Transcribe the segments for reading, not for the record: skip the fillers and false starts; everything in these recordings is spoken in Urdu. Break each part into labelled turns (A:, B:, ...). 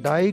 A: 2.5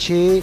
A: 6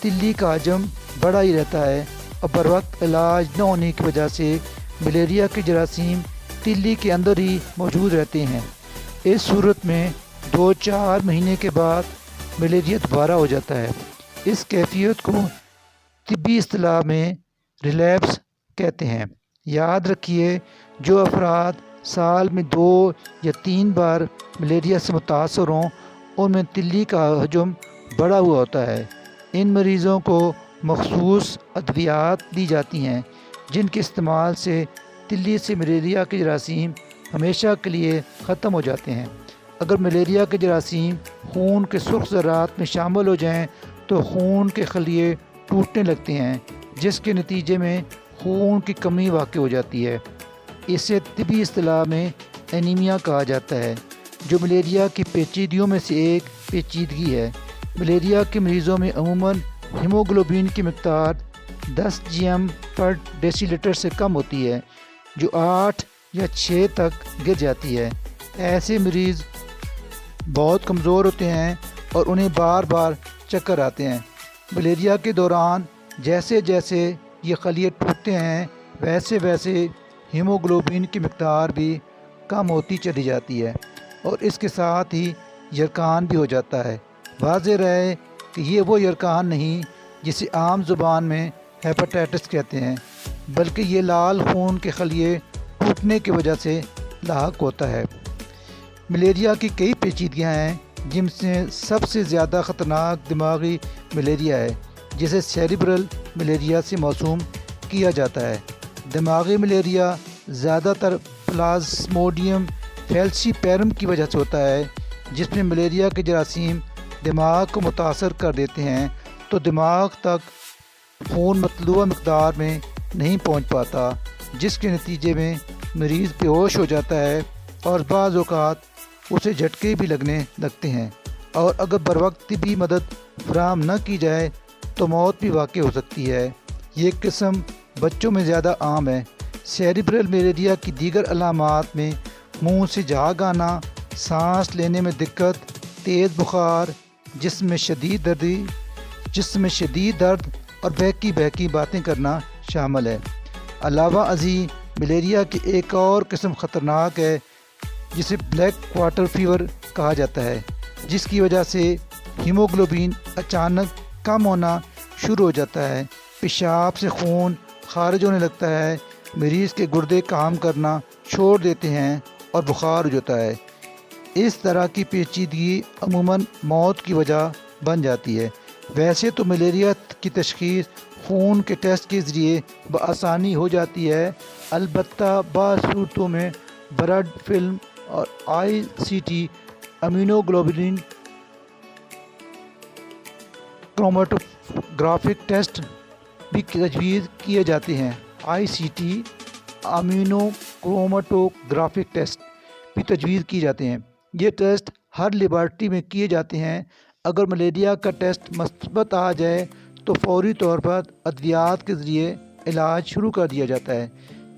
A: تلی کا حجم بڑا ہی رہتا ہے اور بر وقت علاج نہ ہونے کی وجہ سے ملیریا کے جراثیم تلی کے اندر ہی موجود رہتے ہیں۔ اس صورت میں 2-4 مہینے کے بعد ملیریا دوبارہ ہو جاتا ہے۔ اس کیفیت کو طبی اصطلاح میں ریلیپس کہتے ہیں۔ یاد رکھیے، جو افراد سال میں 2 یا 3 بار ملیریا سے متاثر ہوں ان میں تلی کا حجم بڑا ہوا ہوتا ہے۔ ان مریضوں کو مخصوص ادویات دی جاتی ہیں جن کے استعمال سے تلی سے ملیریا کے جراثیم ہمیشہ کے لیے ختم ہو جاتے ہیں۔ اگر ملیریا کے جراثیم خون کے سرخ ذرات میں شامل ہو جائیں تو خون کے خلیے ٹوٹنے لگتے ہیں، جس کے نتیجے میں خون کی کمی واقع ہو جاتی ہے۔ اسے طبی اصطلاح میں اینیمیا کہا جاتا ہے، جو ملیریا کی پیچیدگیوں میں سے ایک پیچیدگی ہے۔ ملیریا کے مریضوں میں عموماً ہیموگلوبن کی مقدار 10 gm/ڈیسی لیٹر سے کم ہوتی ہے، جو 8 یا 6 تک گر جاتی ہے۔ ایسے مریض بہت کمزور ہوتے ہیں اور انہیں بار بار چکر آتے ہیں۔ ملیریا کے دوران جیسے جیسے یہ خلیے ٹوٹتے ہیں ویسے ویسے ہیموگلوبن کی مقدار بھی کم ہوتی چلی جاتی ہے اور اس کے ساتھ ہی یرقان بھی ہو جاتا ہے۔ واضح رہے کہ یہ وہ یرقان نہیں جسے عام زبان میں ہیپاٹائٹس کہتے ہیں، بلکہ یہ لال خون کے خلیے ٹوٹنے کی وجہ سے لاحق ہوتا ہے۔ ملیریا کی کئی پیچیدگیاں ہیں، جن سے سب سے زیادہ خطرناک دماغی ملیریا ہے، جسے سیریبرل ملیریا سے موسوم کیا جاتا ہے۔ دماغی ملیریا زیادہ تر پلازموڈیم فیلسیپیرم کی وجہ سے ہوتا ہے، جس میں ملیریا کے جراثیم دماغ کو متاثر کر دیتے ہیں تو دماغ تک خون مطلوبہ مقدار میں نہیں پہنچ پاتا، جس کے نتیجے میں مریض بے ہوش ہو جاتا ہے اور بعض اوقات اسے جھٹکے بھی لگنے لگتے ہیں، اور اگر بروقت طبی مدد فراہم نہ کی جائے تو موت بھی واقع ہو سکتی ہے۔ یہ قسم بچوں میں زیادہ عام ہے۔ سیریبرل ملیریا کی دیگر علامات میں منہ سے جھاگ آنا، سانس لینے میں دقت، تیز بخار، جسم میں شدید درد اور بہکی باتیں کرنا شامل ہے۔ علاوہ ازیں ملیریا کی ایک اور قسم خطرناک ہے جسے بلیک واٹر فیور کہا جاتا ہے، جس کی وجہ سے ہیموگلوبن اچانک کم ہونا شروع ہو جاتا ہے، پیشاب سے خون خارج ہونے لگتا ہے، مریض کے گردے کام کرنا چھوڑ دیتے ہیں اور بخار ہو جاتا ہے۔ اس طرح کی پیچیدگی عموماً موت کی وجہ بن جاتی ہے۔ ویسے تو ملیریا کی تشخیص خون کے ٹیسٹ کے ذریعے بآسانی ہو جاتی ہے، البتہ بعض صورتوں میں بلڈ فلم اور ICT امیونوگلوبولن کرومیٹوگرافک ٹیسٹ بھی تجویز کیے جاتے ہیں۔ ICT امیونو کرومیٹوگرافک ٹیسٹ بھی تجویز کیے جاتے ہیں۔ یہ ٹیسٹ ہر لیبارٹری میں کیے جاتے ہیں۔ اگر ملیریا کا ٹیسٹ مثبت آ جائے تو فوری طور پر ادویات کے ذریعے علاج شروع کر دیا جاتا ہے۔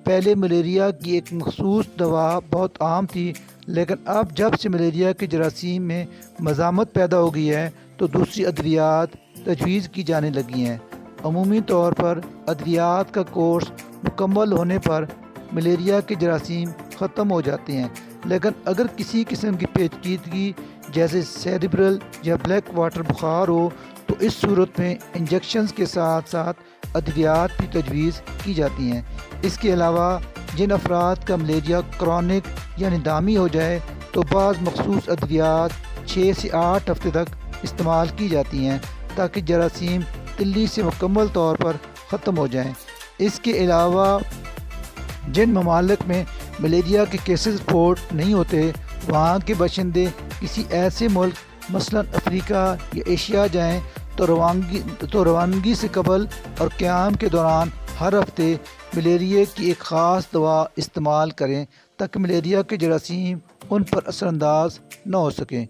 A: پہلے ملیریا کی ایک مخصوص دوا بہت عام تھی، لیکن اب جب سے ملیریا کے جراثیم میں مزاحمت پیدا ہو گئی ہے تو دوسری ادویات تجویز کی جانے لگی ہیں۔ عمومی طور پر ادویات کا کورس مکمل ہونے پر ملیریا کے جراثیم ختم ہو جاتے ہیں، لیکن اگر کسی قسم کی پیچیدگی جیسے سیریبرل یا بلیک واٹر بخار ہو تو اس صورت میں انجیکشنز کے ساتھ ساتھ ادویات بھی تجویز کی جاتی ہیں۔ اس کے علاوہ جن افراد کا ملیریا کرونک یعنی دامی ہو جائے تو بعض مخصوص ادویات 6 سے 8 ہفتے تک استعمال کی جاتی ہیں تاکہ جراثیم تلی سے مکمل طور پر ختم ہو جائیں۔ اس کے علاوہ جن ممالک میں ملیریا کے کیسز رپورٹ نہیں ہوتے وہاں کے باشندے کسی ایسے ملک مثلاً افریقہ یا ایشیا جائیں تو روانگی سے قبل اور قیام کے دوران ہر ہفتے ملیریا کی ایک خاص دوا استعمال کریں تاکہ ملیریا کے جراثیم ان پر اثر انداز نہ ہو سکیں۔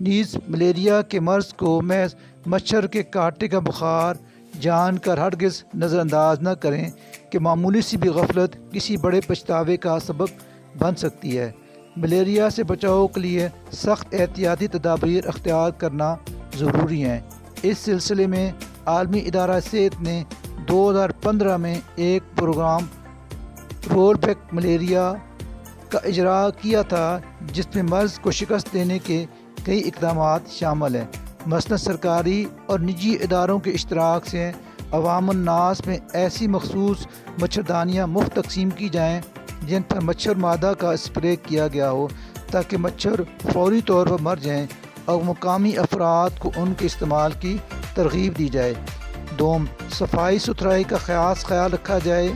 A: نیز ملیریا کے مرض کو محض مچھر کے کاٹے کا بخار جان کر ہرگز نظر انداز نہ کریں کہ معمولی سی بھی غفلت کسی بڑے پچھتاوے کا سبب بن سکتی ہے۔ ملیریا سے بچاؤ کے لیے سخت احتیاطی تدابیر اختیار کرنا ضروری ہیں۔ اس سلسلے میں عالمی ادارہ صحت نے 2015 میں ایک پروگرام رول بیک ملیریا کا اجرا کیا تھا جس میں مرض کو شکست دینے کے کئی اقدامات شامل ہیں۔ مثلاً سرکاری اور نجی اداروں کے اشتراک سے عوام الناس میں ایسی مخصوص مچھردانیاں مفت تقسیم کی جائیں جن پر مچھر مادہ کا اسپرے کیا گیا ہو تاکہ مچھر فوری طور پر مر جائیں اور مقامی افراد کو ان کے استعمال کی ترغیب دی جائے۔ دوم، صفائی ستھرائی کا خاص خیال رکھا جائے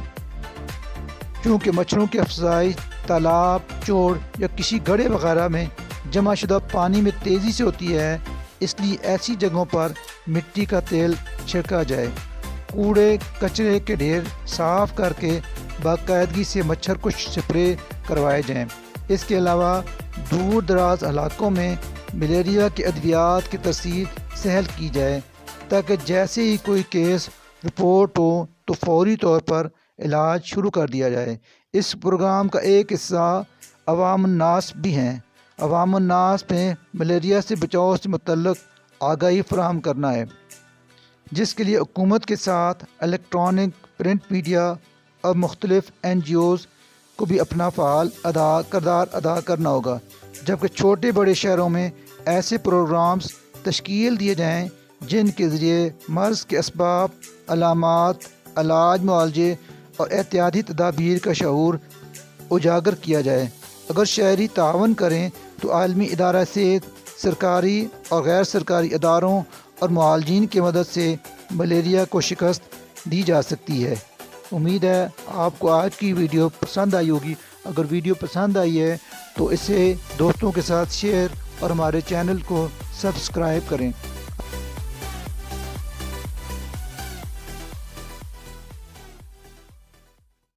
A: کیونکہ مچھروں کی افزائش تالاب، چوڑ یا کسی گڑھے وغیرہ میں جمع شدہ پانی میں تیزی سے ہوتی ہے، اس لیے ایسی جگہوں پر مٹی کا تیل چھڑکا جائے۔ کوڑے کچرے کے ڈھیر صاف کر کے باقاعدگی سے مچھر کو سپرے کروائے جائیں۔ اس کے علاوہ دور دراز علاقوں میں ملیریا کے ادویات کی ترسیل سہل کی جائے تاکہ جیسے ہی کوئی کیس رپورٹ ہو تو فوری طور پر علاج شروع کر دیا جائے۔ اس پروگرام کا ایک حصہ عوام الناس بھی ہیں۔ عوام الناس میں ملیریا سے بچاؤ سے متعلق آگاہی فراہم کرنا ہے، جس کے لیے حکومت کے ساتھ الیکٹرانک، پرنٹ میڈیا اور مختلف NGOs کو بھی اپنا فعال کردار ادا کرنا ہوگا، جبکہ چھوٹے بڑے شہروں میں ایسے پروگرامز تشکیل دیے جائیں جن کے ذریعے مرض کے اسباب، علامات، علاج، معالجے اور احتیاطی تدابیر کا شعور اجاگر کیا جائے۔ اگر شہری تعاون کریں تو عالمی ادارہ صحت، سرکاری اور غیر سرکاری اداروں اور معالجین کی مدد سے ملیریا کو شکست دی جا سکتی ہے۔ امید ہے آپ کو آج کی ویڈیو پسند آئی ہوگی۔ اگر ویڈیو پسند آئی ہے تو اسے دوستوں کے ساتھ شیئر اور ہمارے چینل کو سبسکرائب کریں۔